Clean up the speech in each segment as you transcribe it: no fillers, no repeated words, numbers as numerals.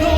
Go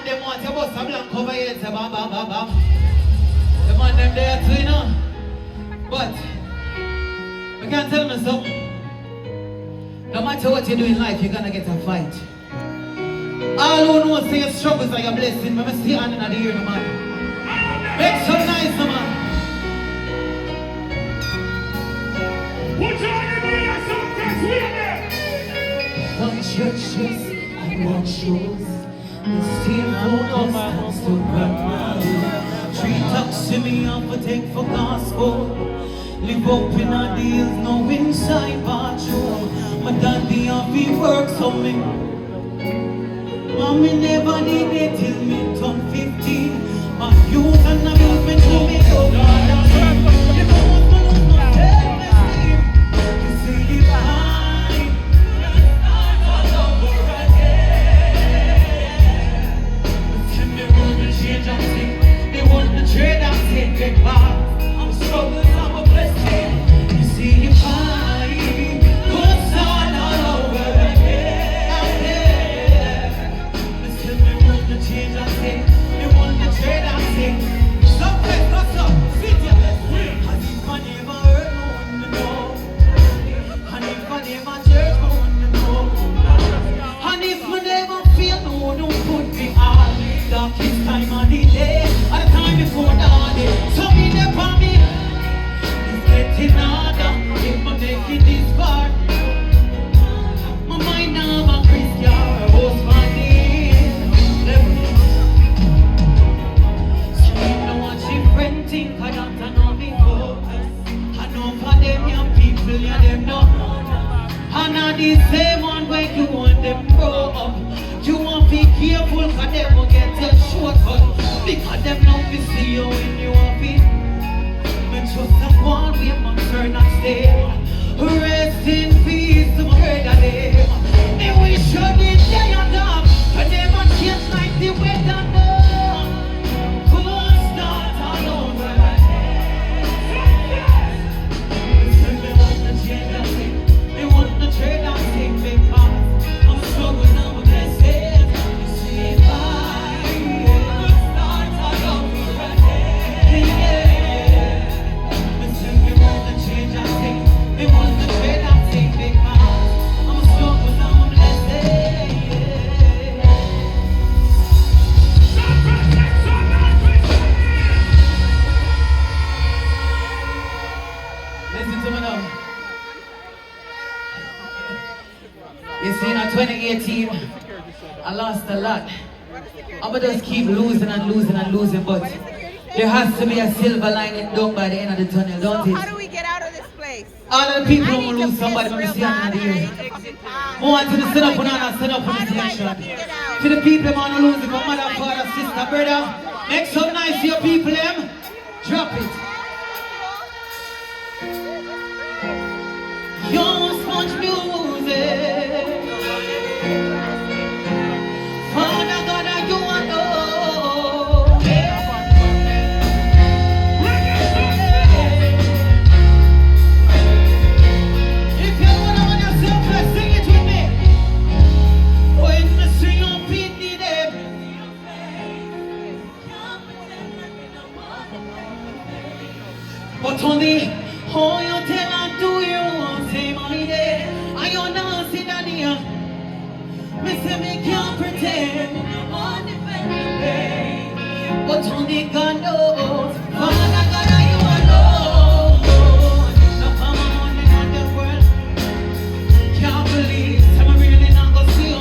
man them want, you bust a blank cover your head, say bam, bam, bam, bam. The man them there too, you know. But, I can't tell me something. No matter what you do in life, you're gonna get a fight. All who know say your struggles are your blessing. Let me see hand in the ear, man. Make some nice, man. Put your hand in the air, Sumfest, we are there. One churches and one shows. The still focus to run. Three talks to me off for take for gospel. Live up in our deals, no inside patrol. My daddy off he works on me. Mommy never did it till me turn 15. My youth and amusement to me so God and me. You know what's going on, no self-esteem. You see the fine, all over again. But me want to change and sing. They want to trade and take it back. I'm struggling, I'm a blessing. You see the fine, goes on all over again. Listen, me want to change and sing. Me want to trade and sing. Sumfest, what's up? Sit here. And if I never heard no one to know. And if I never church no one to know. And if I never feel no one who put me on. Darkest time of the day. At the time before the day. So me there for me. It's getting harder. If I make it this far. My mind now a Christian. Who's my name? So me know what she friend think. I don't know me focus. I know for them young people, yeah them know. And now the same one where you want them grow up. You want to be careful cause them will get your shortcut. Because them love to see you when you are fit. But just a one way man turn and stay. Rest in peace to my brother them. They wish you did day and dark. But never change like the weather now. Cold start all over again. Listen, they want to change and sing. They want to trade and sing because I'm struggling now with this head. You see fire, cold start all over again. Listen, they want to change and sing. They want to trade and sing because I'm struggling now with this head. Sumfest, make some noise, we are Listen to me now. You see, in 2018, I lost a lot. I'ma just keep losing and losing and losing, but there has to be a silver lining down by the end of the tunnel, don't How it? do we get out of this place? All of the people I who need lose to somebody piss when we real see them in bad. the I ear. need to fucking I want you to sit up and How sit up do on I the attention. fucking get out? To the people who want to lose it, for mother, father, sister, brother, make some nice to your people, them. Drop it. Your sponge music. Father God, you are know. If you wanna want yourself, sing it with me. When me sing your pity them. But only how you tell her do you say money there. I you not see that here. Me say me can't pretend. Want defend you, babe. But only God knows. Father God, you alone. No for my money in the world. Can't believe some really not gonna see you.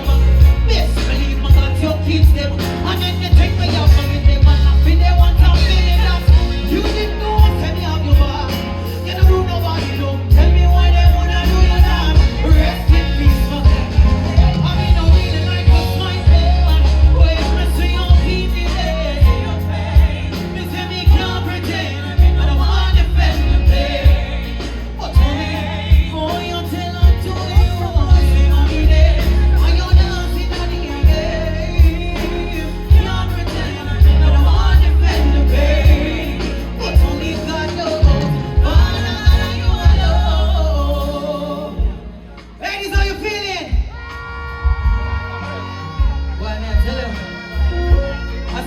Best believe my God, you keep them. And then they take me out and they want nothing. They want something in us. You didn't know what me have your back. You don't know nobody know. Tell me why they wanna do you that. Rest in peace, man. I mean, I really like what's my fault. When me see your people there. Me say me can't pretend.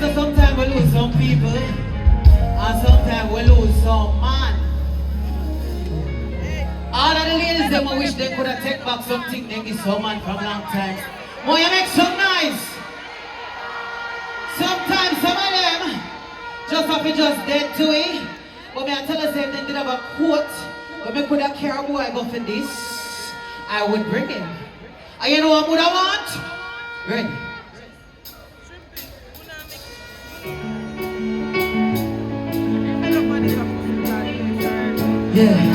said sometimes we lose some people, and sometimes we lose some man. All of the ladies, them I wish they could have take back something they give some man from long time. More you make some nice. Sometimes some of them just have to just dead to it. But me I tell us if they did have a quote, but me could have care boy I go for this, I would bring him. And you know what would I want? Ready? Yeah.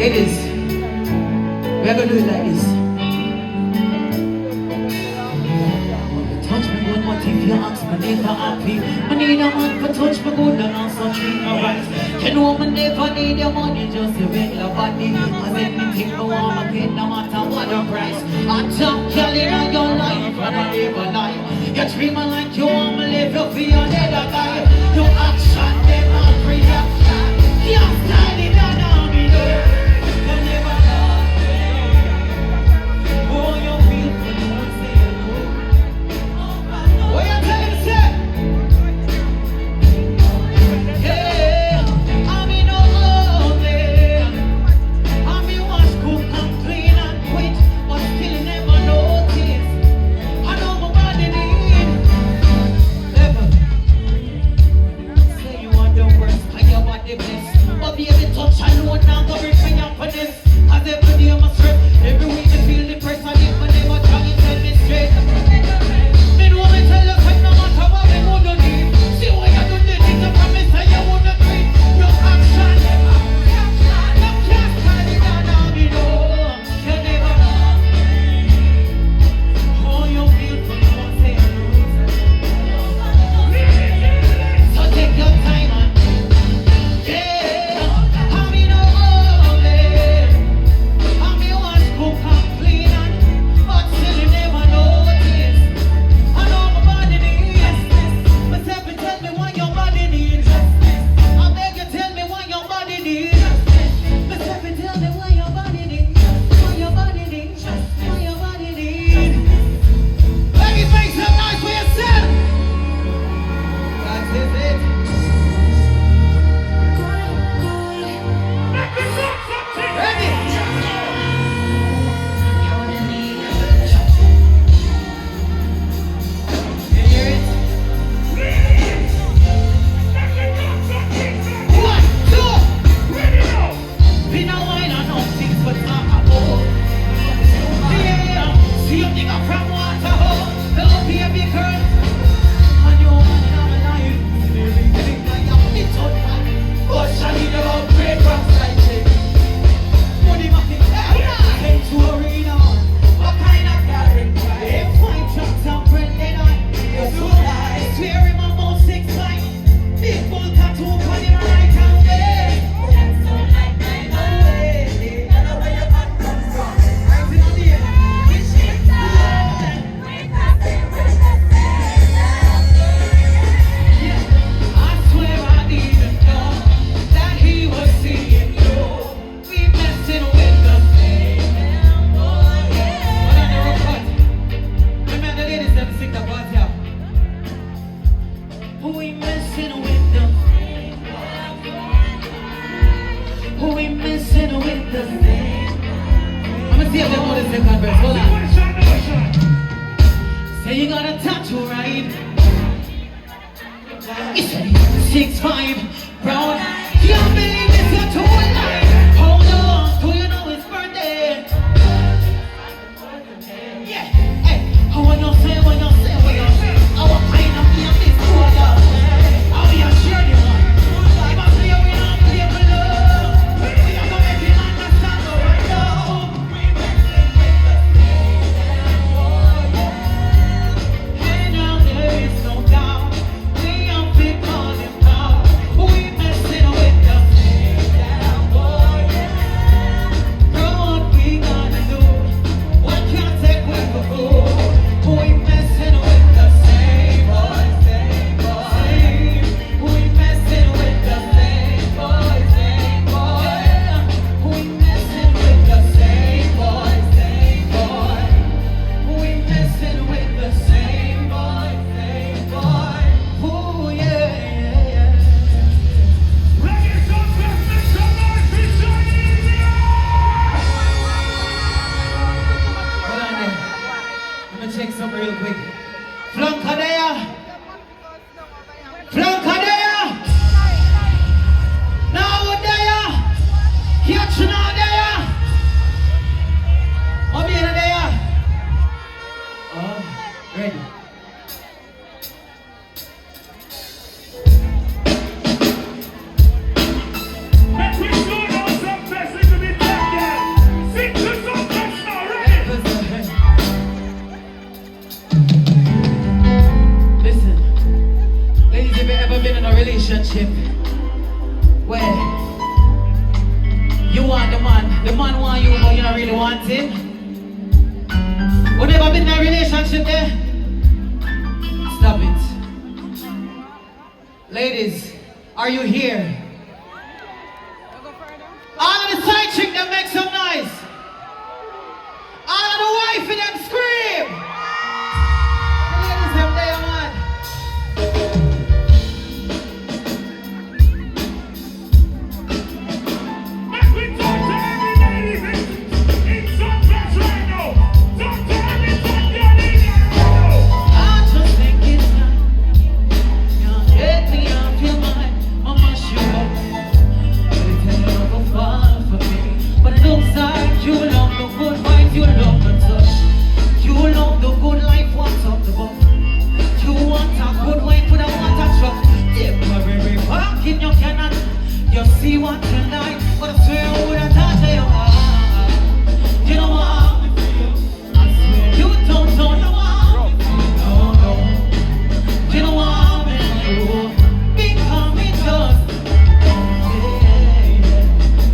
Ladies, we're gonna do it like this. Touch me good, what if you ask me never happy? I need a man for touch me good and also treat me right. You know me never need your money, just your regular body. Cause anything I want, I get no matter what the price. I top girl in your life and I never lie. You treat me like you want me live, you feel your dead or die. Your action, them all reaction. You're standing down on me there. You never love me. Oh, you feel for the one say hello. What you tell him, say? Yeah, I'm in no ugly. I'm in wash, cook and clean and quit, but still never notice. I know my body need. Never. Say you want the worst, and your body blessed. But baby touch alone now go bring me up for this. Cause every day I'm a stress. Every week I feel the pressure. If I never try to tell me straight. Me know me tell you say no matter what me would need. See what you do the things I promise that you wouldn't treat. Your action never. You can't stand it down on me no. You never love me. Oh you feel for me one say no. So take your time and yeah. I'm in a ugly. I'm in one cook and clean and but still you never notice. I know my body needs. But tell me what your body needs. I beg you tell me what your body needs. But tell me what your body needs. What your body needs. What your body needs. Baby, make some noise for yourself. That is it. Ready? You hear it? 1, 2. Been a while and no things but talk about. Yeah, see you think I'm from Waterhole. Hello, baby girl. And you want to have a life. Everything like a bit on fire. Oh, Shaniel about great rocks like this. Money making came to arena. What kind of character? If fine trucks and branded on. You're so nice. Swear him about 6 times. Big bull tattoo on him right hand way. That's so like my way. I know where you come from. Right in the end. Which is that? We passing with the same. Yeah, I swear I didn't know that he was seeing you. We messing with the same boy. But I never cut. Remember the ladies that sing the part here. Who we messing with the same boy. Who we messing with the same. I'ma see if they know the second verse. Hold on. Say you got a tattoo, right? You said he's 6'5", brown. Can't believe this tattoo alive. Hold on, do you know his birthday? Yeah, hey, what you say, what you say, what you say? Our kind of me and this color. How you share the one? If I play, we don't play below. We are gonna make him understand right now. And now there is no doubt. We are big on him now. We something real quick. Flankadea! Flankadea! Now there! Catch now there! What be in there? Oh, ready. Relationship where you want the man want you but you don't really want him. Whatever been in a relationship there, stop it. Ladies, are you here? All of the side chick that make some noise. All of the wife in them scream. The ladies them there, man. You see what tonight, but I swear I wouldn't touch your heart. You know what? I swear you don't know. No. You know what? You become it just.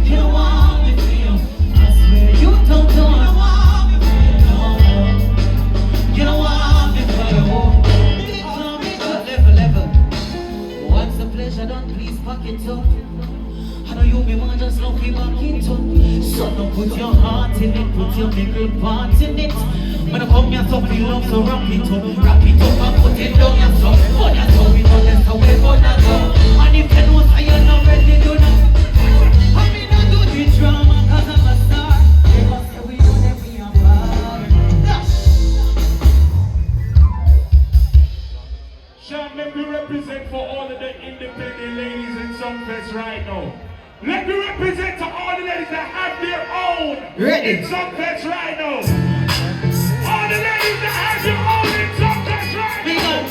You know what? I swear you don't know. You know what? Become it just. Level. Once the pleasure done, please pack it up. I know you, me man, just love me back into it. So don't put your heart in it, put your middle part in it. When I come here, so feel love, so wrap it up and put it down your stuff. But that's how we know that's how we're gonna go. And if you know so you're not ready, do not. I mean, I do the drama, cause I'm a star. Because say we know that we are far. Sean, let me represent for all of the independent ladies in Sumfest right now. Let me represent to all the ladies that have their own in Sumfest right now. All the ladies that have your own in Sumfest right now.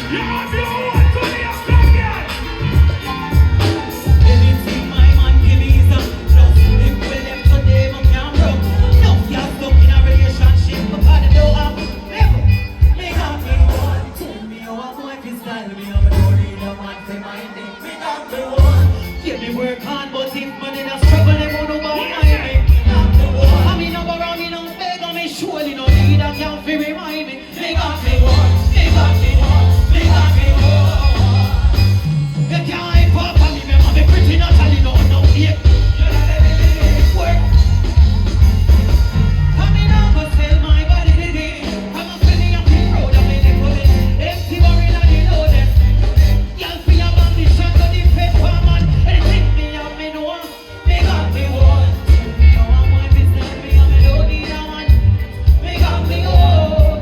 You have your own, so they have come here. Anything my man give me is a plus. If we left today, my camera. No, you're stuck in a relationship, but I don't have never. Make up me one. Tell me how I'm going to style me. I'm going to need a man for my name. Make up me one. Give me work hard, but if money not struggle, they won't know about my name. I mean, I'm around, me no beg on me, surely no need a can fi remind me. Make up me one, make up me one, make up me one. You can't hype up on me, me man, me pretty naturally don't know yet. Work. I mean, I'm gonna sell my body today. I'm a penny, I'm too proud of me, they put it. Empty barrel and they know them. Y'all fi a ambition to defend for man. Anything me and me know, make up me one. Me know I'm my business, me and me don't need a man. Make up me one.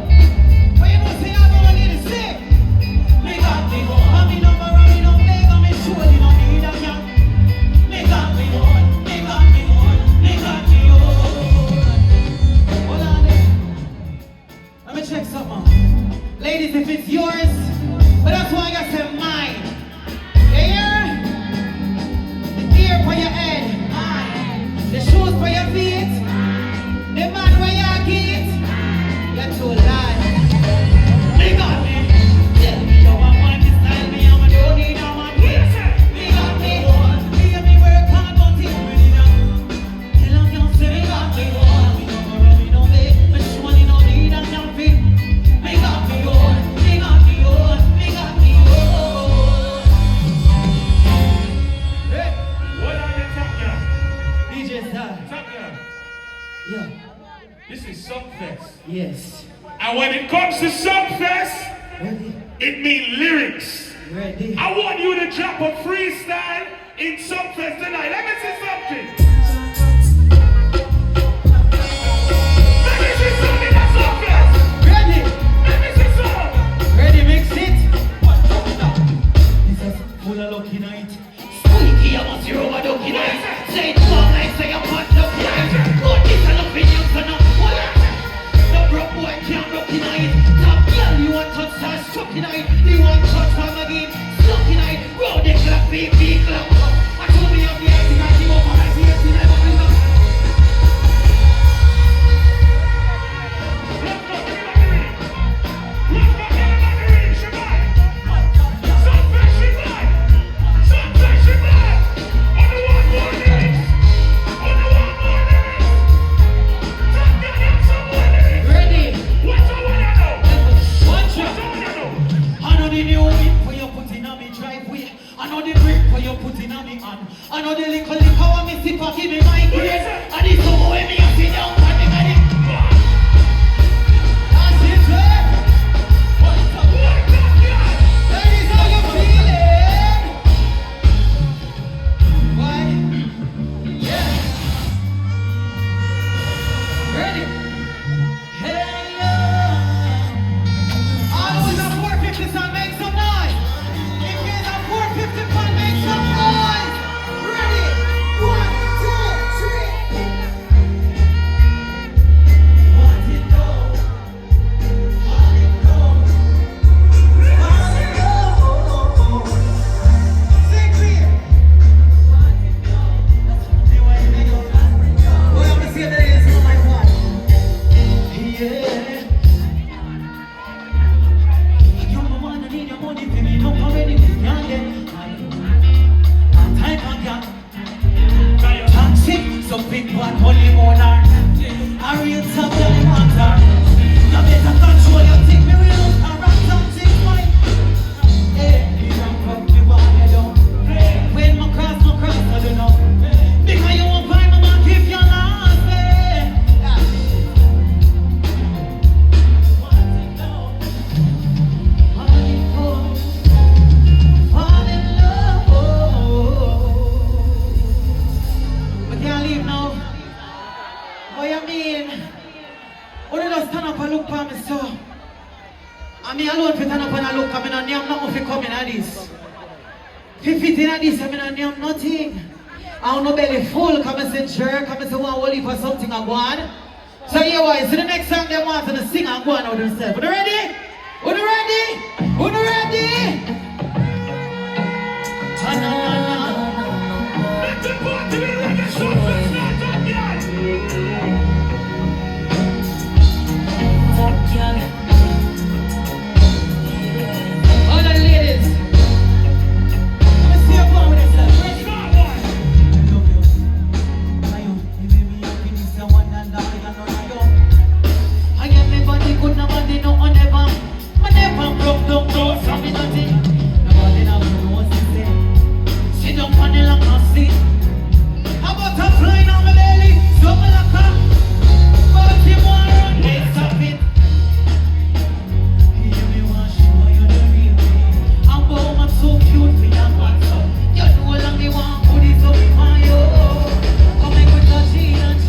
But you know say I'm gonna need to say. Make up me one. I mean number one, me no beg and me surely no need a man. Make up me one, make up me one, make up me one. Hold on there. Let me check something. Ladies, if it's yours, but that's why I got to mine. The ear for your head, the shoes for your feet, the man where you get, you're too light. They got me. Tell me how I want to style me, I'm a don't need a man. They got me. Hear me work hard, but it's really not. Tell them you say they got me. Me no more, me no beg, me surely no need a can fit. They got me on, they got me on, they got me on. Hey. What are the top guys? DJ Star. Top guys. Yeah. This is Sumfest. Yes. And when it comes to Sumfest, Ready? it means lyrics. Ready? I want you to drop a freestyle in Sumfest tonight. Let me see something. Let me see something at Sumfest. Ready? I mean, alone for turn up and I look, I mean, I'm not going to come in at this. If you fit in at this, I mean, I'm nothing. I don't know belly full, come and say jerk, come and say one wally for something I want. So here why, so the next song they want to sing and go on out themselves. Are you ready? Are you ready? Are you ready? Let the party be Reggae Sumfest night up, all the ladies, let me see you go on with yourself. Ready? Start one. I am me body good, nobody know I never broke down, no, from me nothing. Nobody now knows what to say. Sit down on the long seat. How about a flying on my belly? Something like that. But you want to run, let's stop it. Hear me want to show you the real me. I'm born, I'm so cute for your WhatsApp. You know how long me want put it up on you. Come and go to G and G.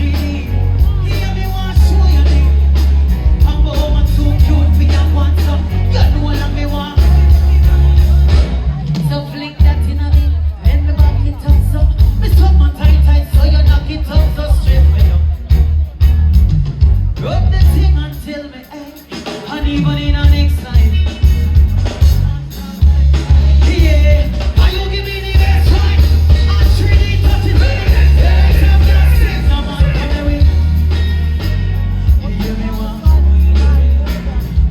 Hear me want to show you the I'm born, I'm so cute for your WhatsApp. You know how long me want. So flick that in a bit, and the back it up so. Me suck my tight, so you knock it up so straight for you. Rub the thing until me egg, and even in a next time. Yeah, are you give me the best time? I'm 3D touching the best. I'm just saying, come on, come away. You hear me one?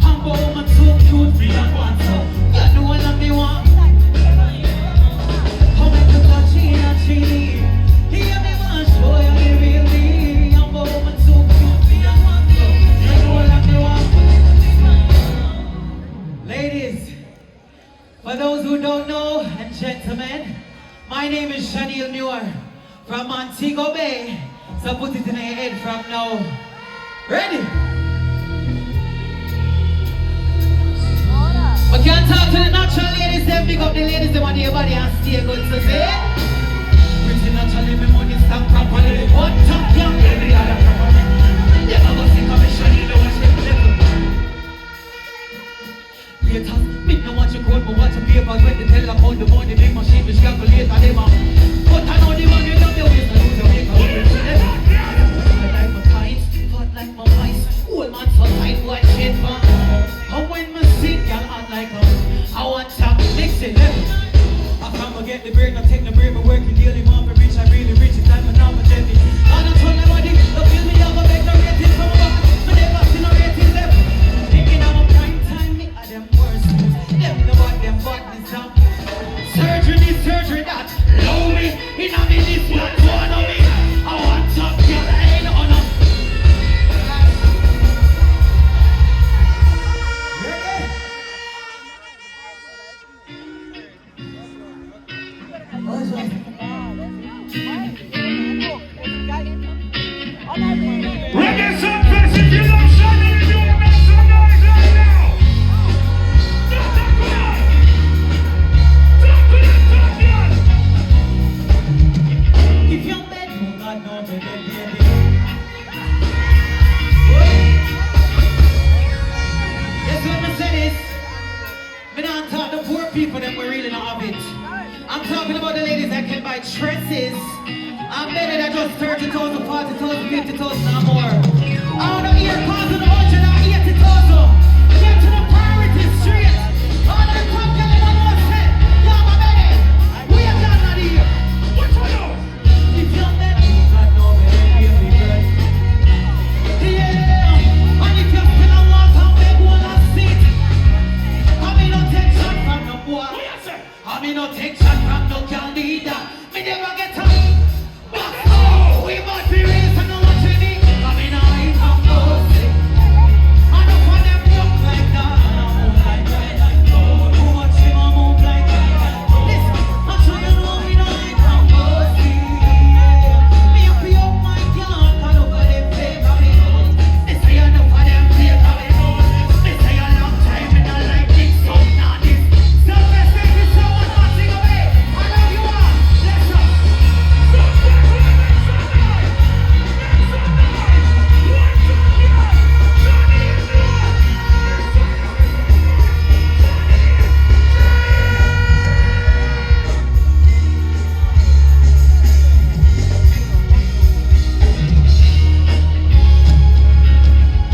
I'm born, I'm so cute for your WhatsApp. You know what I me want. Come and look at G and G. Hear me one, show you the real me. I'm born, I'm so cute for your WhatsApp. You know what I me want. Ladies, for those who don't know, and gentlemen, my name is Shaniel Muir from Montego Bay. So put it in your head from now. Ready? We can't talk to the natural ladies, then pick up the ladies, they want your body and stay good, so say. Pretty naturally, me money stand properly. One top young, every other properly. Never go see commission, you know what she level. Later, me no watch your code, but watch your papers. When they tell about the money, big machine, which calculate and them. But I know the money, love the ways, I lose the way, like my tights, fat like my mice. Old man so tight, what shit, man. And when me sing, y'all act like I want to mix it level. I can't get the bread, I take the bread, but working daily, mom, I rich, I really rich, it's like my number, Jenny. I don't tell nobody, don't feel me, I'm gonna make no ratings from my back. But never see no ratings level. Thinking I'm a prime time, me are them worst news. Them know what them bodies down. Surgery this, surgery that. Love me, in a minute, not one of me. I want to kill, I ain't on a. Reggae Sumfest, if you love Shaniel Muir, make some noise right now. Not that good. Talk to them, champion. If you're bad, oh God, no, baby. Yes, let me say this. Me not talk the poor people that we really not have it. I'm talking about the ladies that can buy dresses. I'm better than just 30,000, 40,000, 50,000 or more. I want to hear cars in the